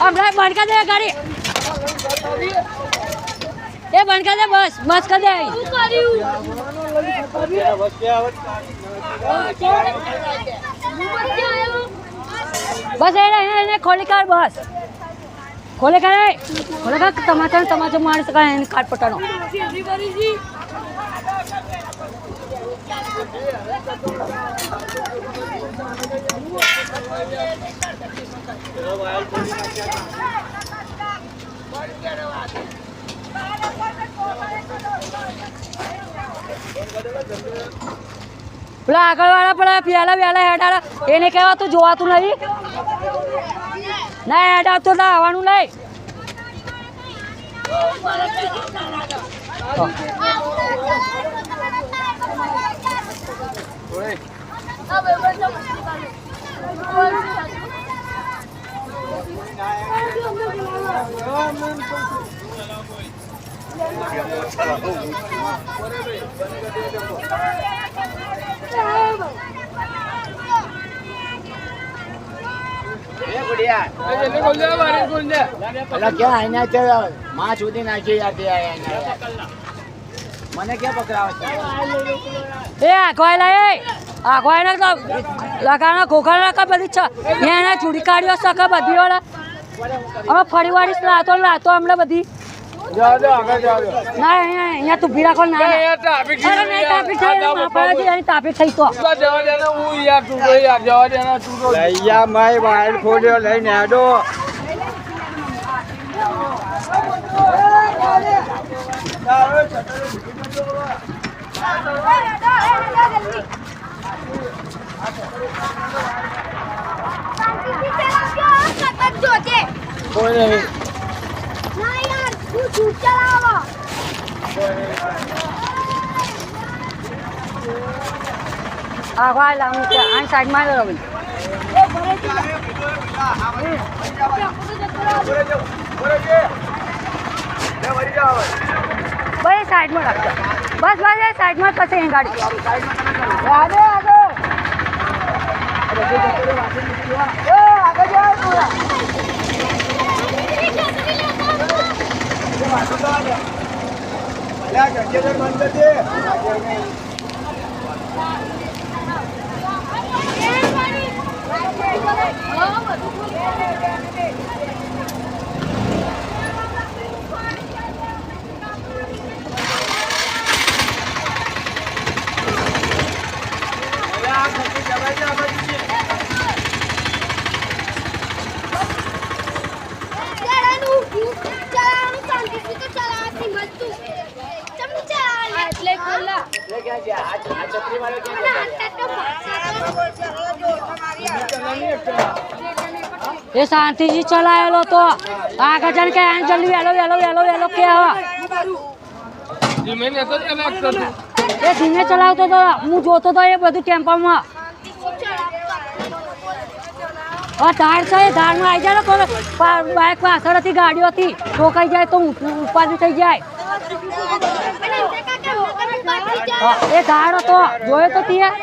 हमारा बंद कर दे गाड़ी ये बंद कर दे बस कर दे बस ये खोली कर बस खोले कर तमाचा मार सका काट पटानो પેલા આગળવાળા પેલા પ્યાલા હેડાડા એને કહેવાતું જોવાતું નહીં ના હેડાવતો ના આવવાનું નહીં माँ चूदी नाखी जाती है મને ક્યાં પકડાવે છે એ આખવાયલા તો લગાના ઘોઘાના કા બધી છે એને ચૂડી કાઢ્યો સકા બધી વાળા હવે ફરી વાળીશ લાતો હમણાં બધી ના અહીંયા તું ભીડા કોણ ના ટ્રાફિક થઈ તો લઈને આડો આખવાયલા હું આ સાઈડમાં ભાઈ સાઈડમાં રાખજો બસ સાઈડમાં પછી અહીં ગાડી ये शांति जी चलाएलो तो आगे जन के जल्दी वेलो के हवा ये धीमे चलावतो तो હું જોતો તો એ બધું ટેમ્પોમાં ધાર છે એ ધારમાં આવી જાય ને બાઇક પાછળથી ગાડીઓ હતી ઠોકાઈ જાય તો ઉપાધિ થઈ જાય એ ધાર હતો જોયો તો ત્યાં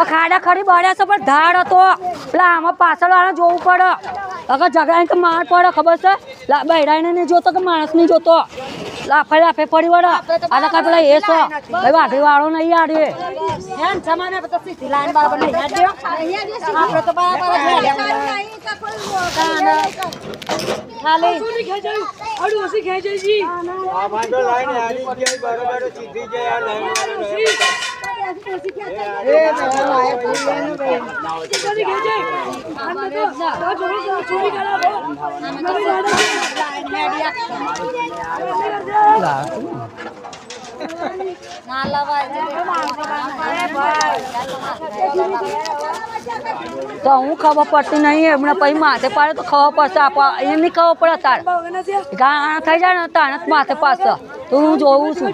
ખાડા ખરી બળ્યા છે પણ ધાડ હતો પેલા આમાં પાછળ વાળા જોવું પડે અગર ઝઘડા તો માર પડે ખબર છે બહેરાઈને નહીં જોતો કે માણસ નહીં જોતો લાફે પડી વળે આના કાંઈ પેલા એ છો ભાઈ વાઘરી વાળો નહીં આડે તો હું ખબર પડતી નહીં એમને પછી માથે પાડે તો ખબર પડશે એ નહીં ખબર પડે તાર ગાણા થઈ જાય ને તાણે જ માથે પાડશે તો હું જોઉં છું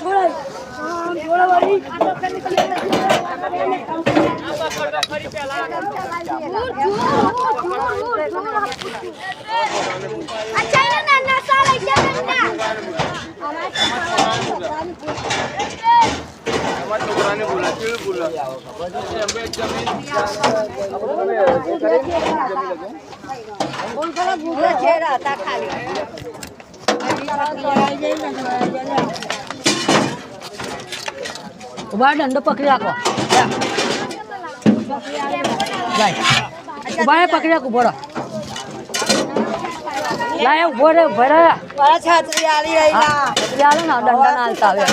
ઉભા દંડો પકડી રાખો ઉભા પકડી રાખો ઉભો લાય ઉભો રે ઉભો રે છત્રી આલી ને દંડા ના હાલતા આવે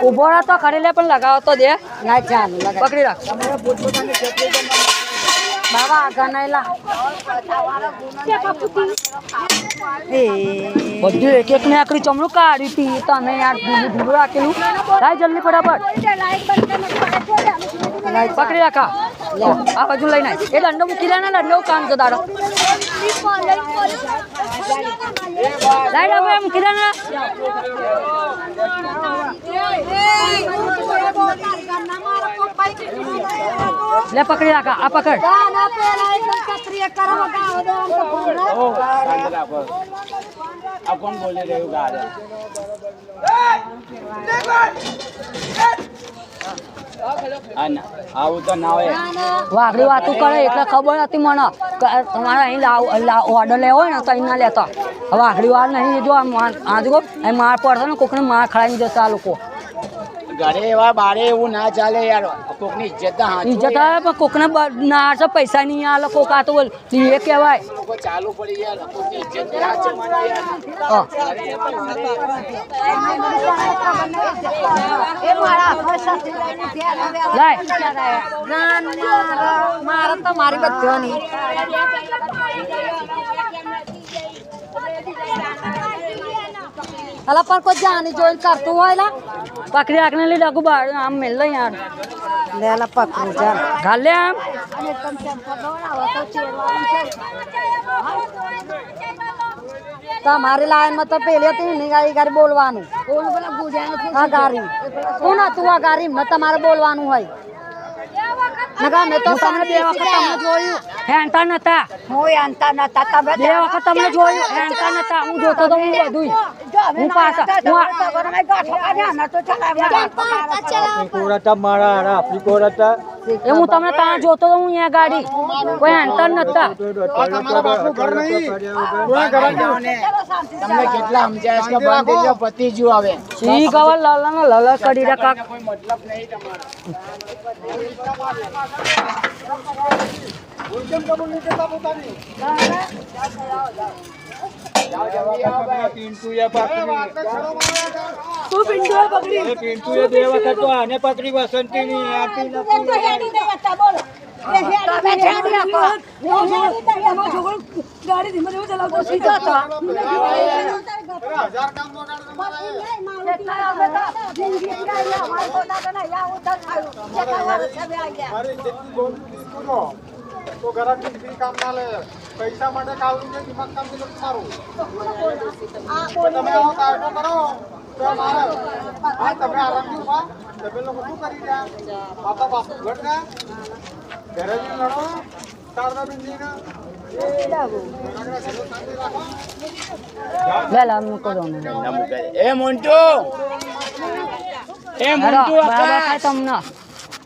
ઉભો રહો તો ખરી લે પણ લગાવો તો દે પકડી રાખ બાબા આગળ નહીં લા બધું એક એક ને આકરી ચમડું કાઢ્યું હતી તમે યાર ધીરું રાખેલું લાય જલ્દી ફટાફટ પકડી રાખા આ બાજુ લઈને એ દંડો મૂકી દે ને દંડો કામ તો દાડો લાઈ ડાબો મૂકી દે ને લે પકડી રાખા આ પકડ આ કોણ બોલી રહ્યું ગાડે આવું તો ના હોય વાઘડી વાતું કરે એટલે ખબર હતી મને તમારે અહીં ઓર્ડર લેવો હોય ને તો અહીં ના લેતા વાઘડી વાર નહીં જો આ જો માર પડશે ને કોકને માર ખડાવી જશે આ લોકો ઘરે એવા બારે એવું ના ચાલે યાર કોકની ઇજ્જત ઇજ્જત આવે પણ કોકને ના છે પૈસા નહીં આ લોકો આ તો બોલ એ કહેવાય ચાલુ પડી યાર કોકની ઇજ્જત મારે તો મારી બધી અલા પર કોઈ જાની જોઈન કરતું હોય લા પકડી રાખને લે ડગુ બાર આમ મેલ લે યાર લે લા પકડી જા ગાલ લે આમ તમારી લાઈન માં તો પેલી હતી ને ગાડી બોલવાનું આ ગાડી કોણ હતું આ ગાડી માં તમારે બોલવાનું હોય નકા મેં તો તમને બે વખત તમને જોયું હેંતા નતા તમે બે વખત તમને જોયું હેંતા નતા હું જોતો તો હું બધું હું પાછા હું તમને ત્યાં જોતો તો હું અહીંયા ગાડી કોઈ હેંતા નતા તમને કેટલા સમજાય કે બંધ થઈ જાવ પતિ જો આવે સી ગવા લાલા લાલા કરી રાખા કોઈ મતલબ નહીં પકડી વસંતી ની ગાડી ધીમે ધીમે ચલાવતો સીધો હતો તો ગરમ બી કામ ના લે પૈસા માટે કાઢવું છે દિમાગ કામ તો સારું તમે આવો કાઢો કરો તો મારે આ તમે આરામથી ઉભા તમે લોકો શું કરી રહ્યા બાપા બાપુ ઘટ ગયા ઘરે બી લડો તારના બિંદીના એ મોન્ટુ તમને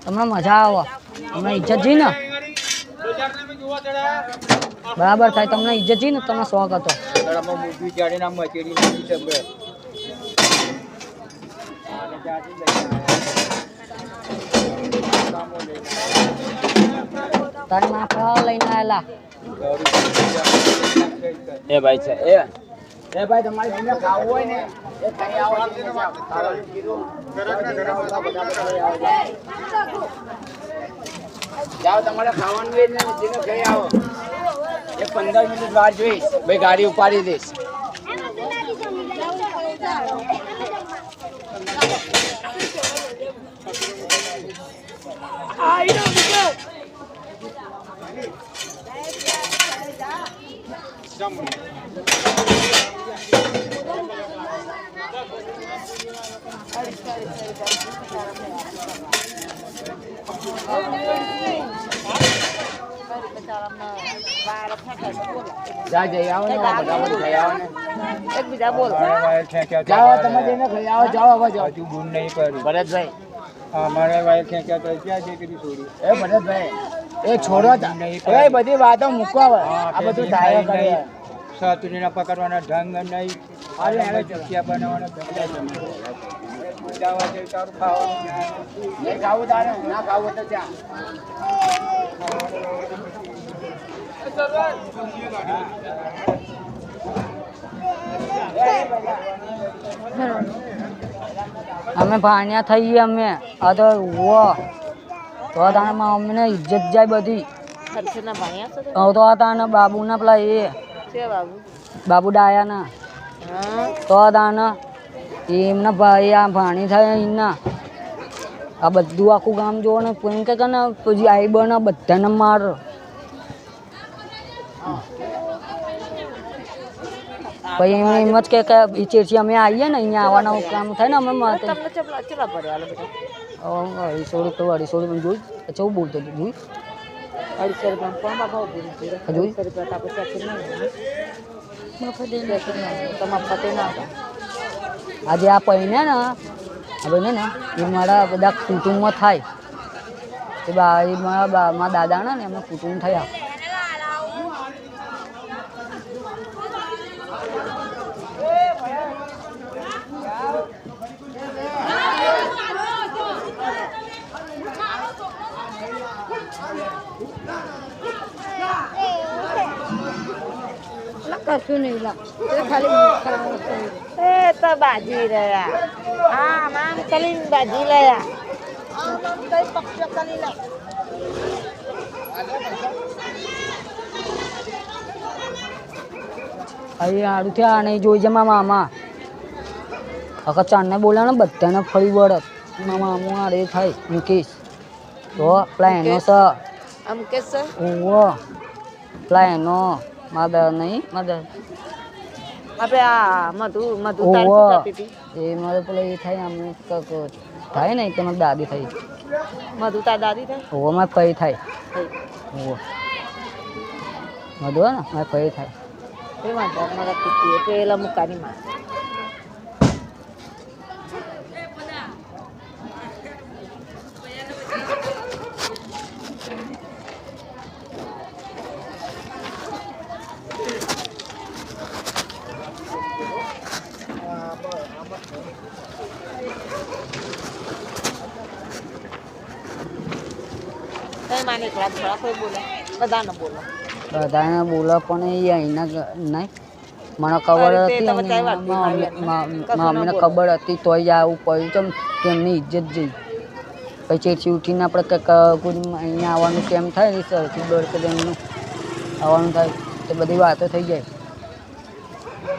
તમને મજા આવે તમને ઇજ્જત જી ને બરાબર થાય તમને ઇજ્જત જી ને તમને શોખ હતો તારી માથા લઈને આવેલા એ ભાઈ છે એ ભાઈ તમારે જેને ખાવું હોય ને એ ખાઈ આવો જાઓ તમારે ખાવાનું હોય ને જેને ખાઈ આવો એ 15 મિનિટ વાર જોઈશ ભાઈ ગાડી ઉપાડી દઈશ જા જઈ આવો ને ફટાફટ જઈ આવો ને એકબીજા બોલ જાઓ તમે જેને ખાઈ આવો જાઓ હવે જાઓ હજુ ગુણ નહીં કર્યું ભરતભાઈ અમારે વાય ખેંચ્યા તો ક્યાં છે કીધી છોડી એ ભરતભાઈ એ છોડો એ બધી વાતો મૂકો હવે આ બધું થાય કરે સાતુરીના પકડવાના ઢંગ નહીં ચૂકિયા બનાવવાના જાવા છે તારું ખાવાનું નહીં ખાવું તારે ના ખાવું તો ત્યાં અમે ભાણ્યા થઈએ અમે આ તો વો તો તાણે અમને ઇજ્જત જાય બધી હર્ષના ભાણ્યા છો તો તાણે બાબુના પેલા એ છે બાબુ બાબુ ડાયાના હા તો તાણે એમના ભાઈ આ ભાણી થાય એમના આ બધું આખું ગામ જોવો ને કોઈ કે ને પછી આઈ બને બધાને માર પછી એમ જ કે ચેરથી અમે આવીએ ને અહીંયા આવવાના કામ થાય ને અમે તમને ચેટલા પડ્યા હાલો બેટા 250 રૂપિયા 250 રૂપિયા જોઈ અચ્છા હું બોલતો હતો જોઈ 250 રૂપિયા કોણ ભાવ બોલી છે જોઈ 250 રૂપિયા તમારા ફતે ના આજે આ પૈને ને હવે ને એ મારા બધા કુટુંબમાં થાય એ મારા દાદાના ને એમના કુટુંબ થયા કશું નહીં ખાલી એ તો બાજી રહ્યા હા મામ કલીન બાજી રહ્યા કઈ પક્ષ કલી લે અહીં સારું થયા નહીં જોઈ છે મારા મામા આખા ચાંદને બોલ્યા ને બધાને ફરી વળત મારા મામું આ રે થાય મુકેશ તો પેલા એનો છે આમ કે સર ઓવો પેલા એનો માદા નહીં માદા આપણે આ મધુ ઓવો તારી હતી એ મારે પેલા એ થાય આમ થાય ને તો મારી દાદી થઈ મધુ તાર દાદી થાય ઓવો મારે ફઈ થાય ઓવો મધુ ને મારે ફઈ થાય એ વાંધો મારા પીતી પેલા મુકાની માં માને એકલા થોડા કોઈ બોલે બધાને બોલો બધાને બોલો પણ એ અહીંના નહીં મને ખબર હતી મમ્મીને ખબર હતી તોય આવું પડ્યું તો તેમની ઇજ્જત જઈ પછી ચેરથી ઉઠીને આપણે કંઈક અહીંયા આવવાનું કેમ થાય એ સરથી દોડ કે એમનું આવવાનું થાય તો બધી વાતો થઈ જાય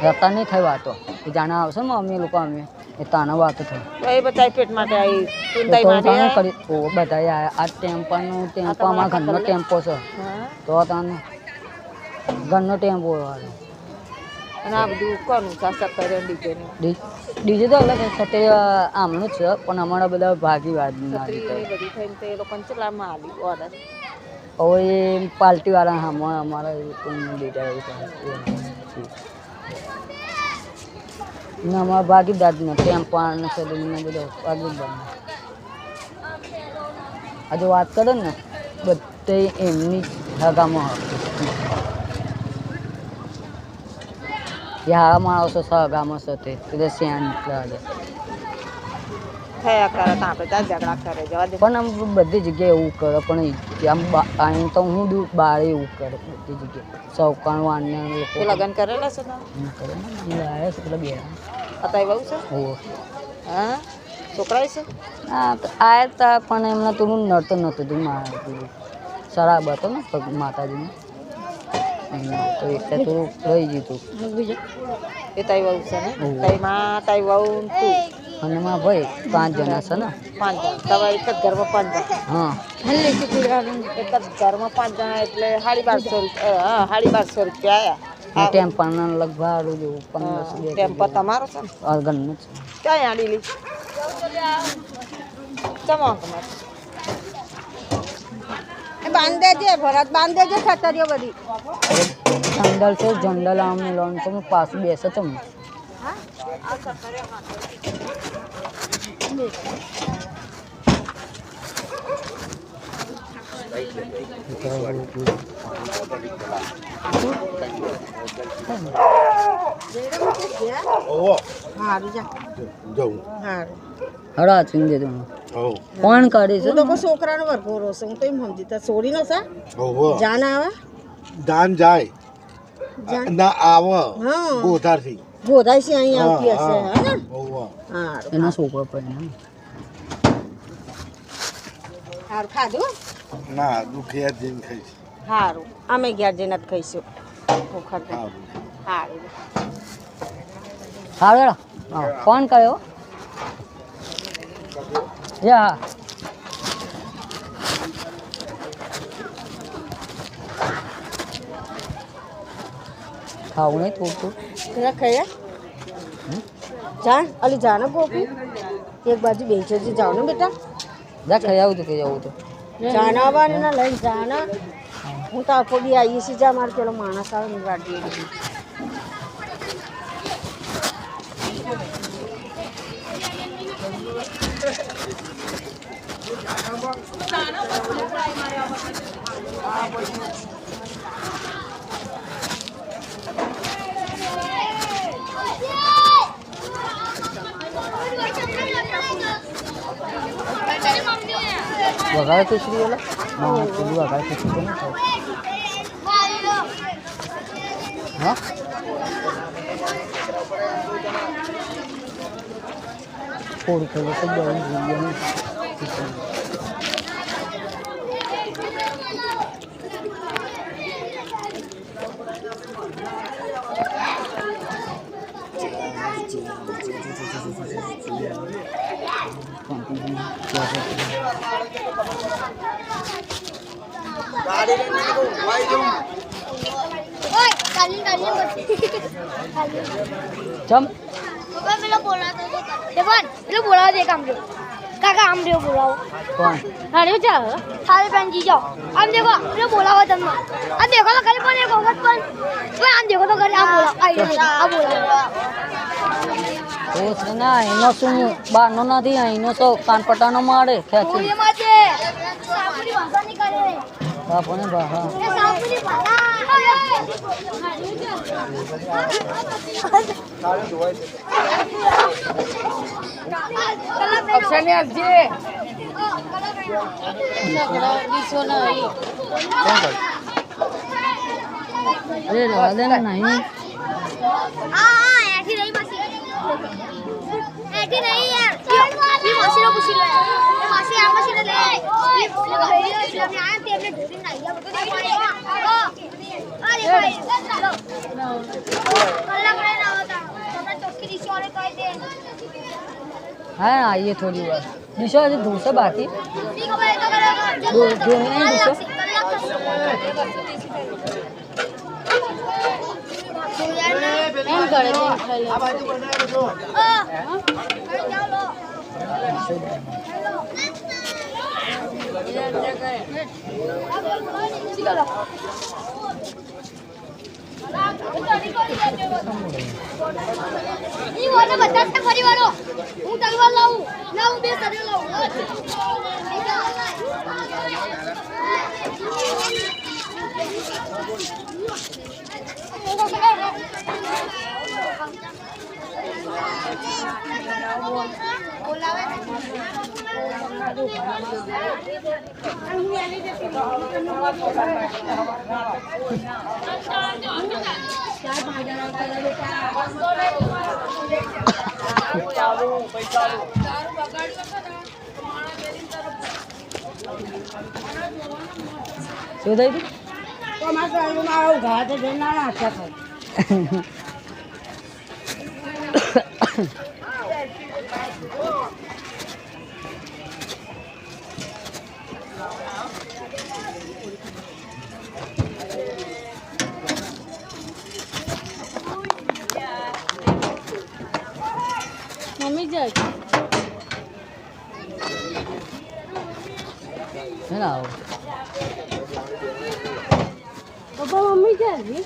રહેતા નહીં થાય વાતો એ જાણે આવશે ને મમ્મી લોકો અમે એ તાના વાતો થઈ એ બધા પેટ માટે આવી તુંદાઈ માટે કરી બધા આ ટેમ્પાનું ટેમ્પો અમારા ઘરનો ટેમ્પો છે તો તાને ઘરનો ટેમ્પો વાળો અને આ બધું કોનું સાસક કરે ડીજે તો અલગ સાથે આમનું જ છે પણ અમારા બધા ભાગીવાદ ના રીતે બધી થઈને તે લોકોને ચલામાં આવી ઓર્ડર હવે એ પાર્ટીવાળા હા અમારા ડેટા ને અમારા ભાગીદાર ને ટેમ્પો ને સદીને બધો ભાગીદાર આજે વાત કરે ને બધે એમની હગામાં યા માણસો સગામાં છે તે એટલે શ્યાન લાગે થયા કરે તો આપણે ત્યાં ઝઘડા કરે જવા દે. પણ આમ બધી જગ્યાએ એવું કરે પણ આમ અહીં તો હું દૂર બહાર એવું કરે બધી જગ્યાએ સૌકાણ વાણને લોકો તું લગ્ન કરેલા છે ને કરે ને લાવે છે પેલા બે અત્યારે બહુ છે ઓ હા છોકરા છે હા આયા હતા પણ એમને થોડું નડતું નહોતું તું મારા શરાબ હતો ને માતાજીનું તો એટલે થોડું રહી ગયું હતું એ તાઈ વહુ છે ને તાઈ માં તાઈ વહુ ને તું અને મારા ભાઈ 5 જણા છે ને 5 જણ તમારે એક જ ઘરમાં 5 જણ હા એક જ ઘરમાં 5 જણા એટલે 1250 રૂપિયા હા 1250 રૂપિયા આયા ટેમ્પાના લગભગ ભાડું જેવું 1500 ટેમ્પો તમારો છે ને અર્ગનનું છે ક્યાં આડી લી ચમો બાંધે છે ભરત બાંધે છે ખતરીઓ બધી જંડલ છે જંડલ આમ લોન તો હું પાછું બેસે છે હું હારું જા જવું હારું હરા ચીંદે તું હોવ કોણ કરે છે હું તો કોઈ છોકરાનો વરઘોરો છે હું તો એમ સમજી તા છોડીનો છે હોવ જાન આવે દાન જાય જાન ના આવ હા ગોધારથી ગોધાઈ છે અહીં આવતી હશે હે ને હોવ હારું એના છોકરો પણ હારું ખાધું ના દુખિયા જઈને ખાઈશ હારું અમે ઘેર જઈને જ ખાઈશું ભૂખર સારું હારું હા ફોન કર્યો યા ખાવું નહીં થોડું તેના ખાયા જાન અલી જાને ગોપી એક બાજુ બેસજો જે જાઓ ને બેટા જા ખાઈ આવું તો કઈ આવું તો જાના આવવાને લઈને જાના હું તો આખો દી આવી છે જા મારે પેલો માણસ આવે ને વાડી વઘાર ખીચડી ઓલા હા પેલી વઘાર ખીચડી નહીં ખાવ હા થોડું થોડું તો બહુ જોઈએ નહીં ચમ પેલો બોલાતો પેલો બોલાવો દે કામ જો કાકા આમ દેવો બોલાવો કોણ અરે ચાલ સારે પેનજી જાઓ આમ દેખો પેલો બોલાવો તમને આ દેખો તો કરી પણ એક વખત પણ આમ દેખો તો કરી આમ બોલાવો આ બોલાવો એ છે ના એનો શું બહારનો નથી અહીંનો તો કાનપટાનો મારે ખેંચી પૂરી માજે સાપુરી ભાષા નીકળે બાપોને હા એ સાપુરી ભાષા અક્ષર ને આપજે અરે રવા દે ને નહીં હા એથી નહીં માસી એથી નહીં યાર ઈ માસીનો પૂછી લે એ માસી આ માસીને લે ઈ ગઈ મે આ તેમને ઢૂંઢી નાખ્યા બધું અરે ભાઈ કલાક રહે ના હોતા તમને ચોખ્ખી રિશોરે કહી દે હા આવીએ થોડી વાર ડીશો હજી ધોશે બાકી ની ખબર એ તો કરે ધોઈ નહીં ડીશો એમ કરે આ બાજુ બનાવી દો ઈ વાને બધા પરિવારો હું તલવાર લાવું ના હું બે સરે લાવું શું થઈ મમ્મી જાય છે ને આવો પપ્પા મમ્મી જાય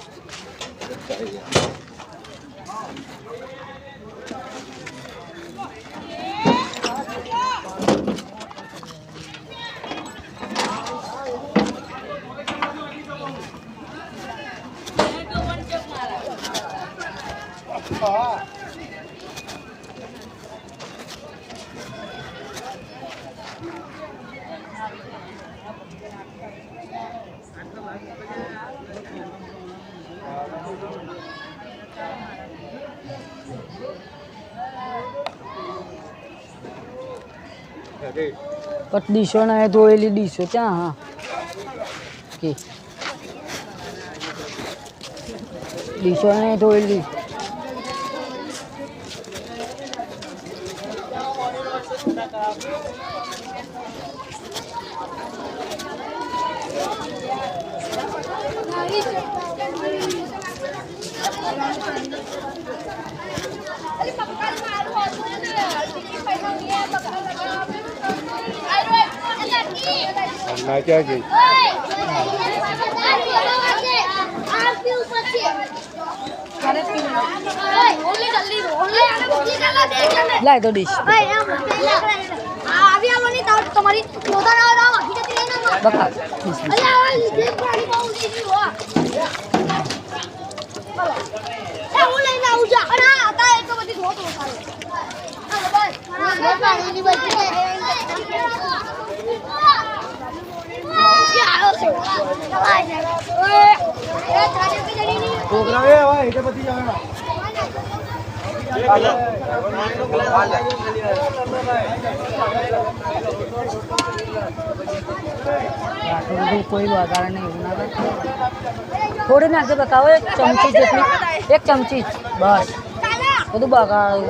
પણ ડીશો ને ધોયેલી ડીશો ક્યાં હા કે ડીશો ને ધોયેલી ના ક્યાં ગઈ લાય તો ડીશ તમારી બકા હું લઈને આવું છું અને આ હતા એ તો બધી ધોત પાણીની બધી છોકરા એ હવે એટલે પછી જવાના આટલું બધું કોઈ વધારે નહીં એવું ના થાય. થોડી નાખજો બતાવો એક ચમચી જેટલી એક ચમચી જ બસ બધું બગાડ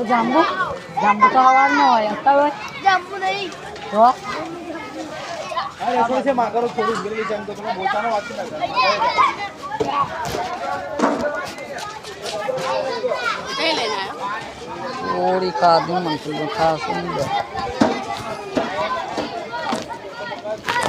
જાંબુ જાંબુ તો હવાર ન હોય અત્યારે હોય જાંબુ નહીં તો અરે eso છે માગરો થોડું ગેલી છે એમ તો તમે બોલતાનો વાત ના કરો થોડી ખાધી મંત્રી ખાશું